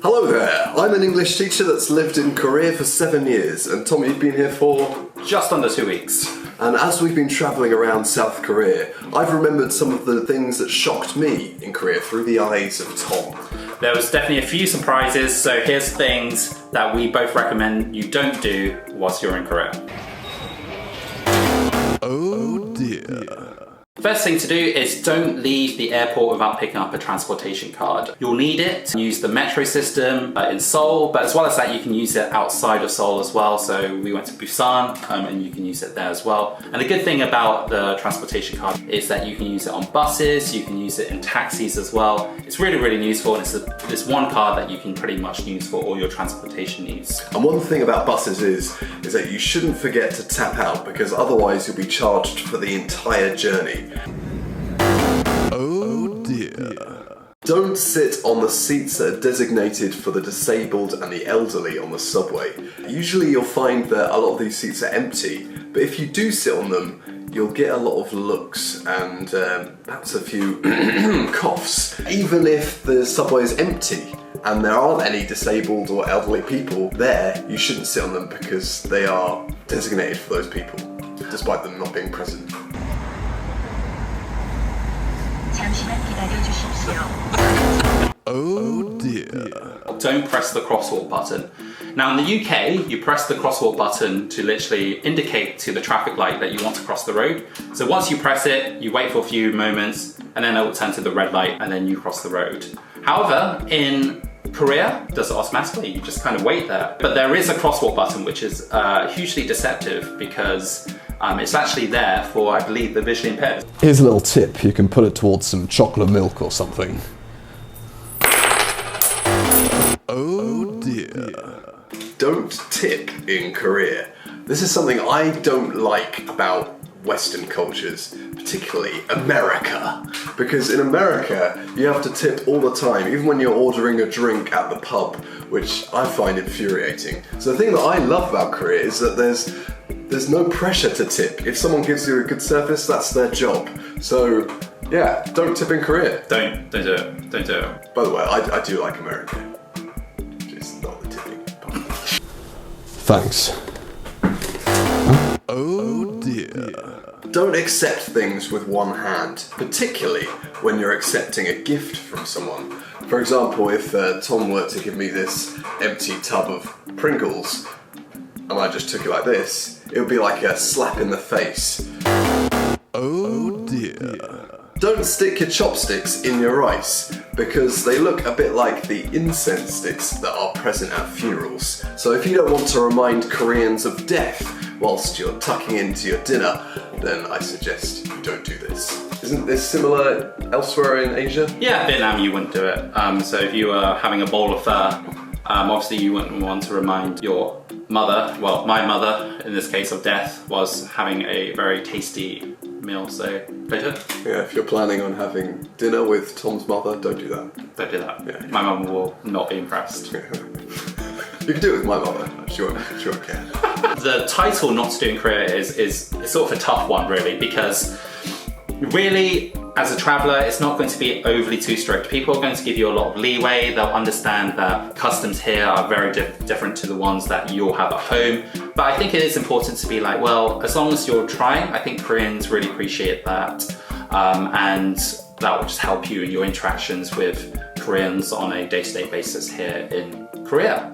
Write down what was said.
Hello there, I'm an English teacher that's lived in Korea for 7 years, and Tom, you've been here for? Just under 2 weeks. And as we've been travelling around South Korea, I've remembered some of the things that shocked me in Korea through the eyes of Tom. There was definitely a few surprises, so here's things that we both recommend you don't do whilst you're in Korea. Oh dear. First thing to do is don't leave the airport without picking up a transportation card. You'll need it. Use the metro system in Seoul, but as well as that, you can use it outside of Seoul as well. So we went to Busan and you can use it there as well. And the good thing about the transportation card is that you can use it on buses, you can use it in taxis as well. It's really, really useful, and it's this one card that you can pretty much use for all your transportation needs. And one thing about buses is that you shouldn't forget to tap out, because otherwise you'll be charged for the entire journey. Oh dear. Don't sit on the seats that are designated for the disabled and the elderly on the subway. Usually you'll find that a lot of these seats are empty, but if you do sit on them, you'll get a lot of looks and perhaps a few coughs. Even if the subway is empty and there aren't any disabled or elderly people there, you shouldn't sit on them because they are designated for those people, despite them not being present. Oh dear. Don't press the crosswalk button. Now in the UK, you press the crosswalk button to literally indicate to the traffic light that you want to cross the road. So once you press it, you wait for a few moments and then it will turn to the red light and then you cross the road. However, in Korea, it does it automatically, you just kind of wait there. But there is a crosswalk button which is hugely deceptive because it's actually there for, I believe, the visually impaired. Here's a little tip, you can put it towards some chocolate milk or something. Oh dear. Don't tip in Korea. This is something I don't like about Western cultures, particularly America. Because in America, you have to tip all the time, even when you're ordering a drink at the pub, which I find infuriating. So the thing that I love about Korea is that there's no pressure to tip. If someone gives you a good service, that's their job. So yeah, don't tip in Korea. Don't do it. Don't do it. By the way, I do like America. Just not the tipping part. Thanks. Oh dear. Don't accept things with one hand, particularly when you're accepting a gift from someone. For example, if Tom were to give me this empty tub of Pringles, and I just took it like this, it would be like a slap in the face. Oh dear. Don't stick your chopsticks in your rice, because they look a bit like the incense sticks that are present at funerals. So if you don't want to remind Koreans of death whilst you're tucking into your dinner, then I suggest you don't do this. Isn't this similar elsewhere in Asia? Yeah, Vietnam you wouldn't do it. So if you were having a bowl of pho, obviously you wouldn't want to remind your mother, well, my mother, in this case of death, was having a very tasty meal, so don't do it. Yeah, if you're planning on having dinner with Tom's mother, don't do that. Don't do that. Yeah. My mum will not be impressed. You can do it with my mother, she won't care. The title not to do in Korea is sort of a tough one, really, because really, as a traveller, it's not going to be overly too strict. People are going to give you a lot of leeway. They'll understand that customs here are very different to the ones that you'll have at home. But I think it is important to be like, well, as long as you're trying, I think Koreans really appreciate that. And that will just help you in your interactions with Koreans on a day-to-day basis here in Korea.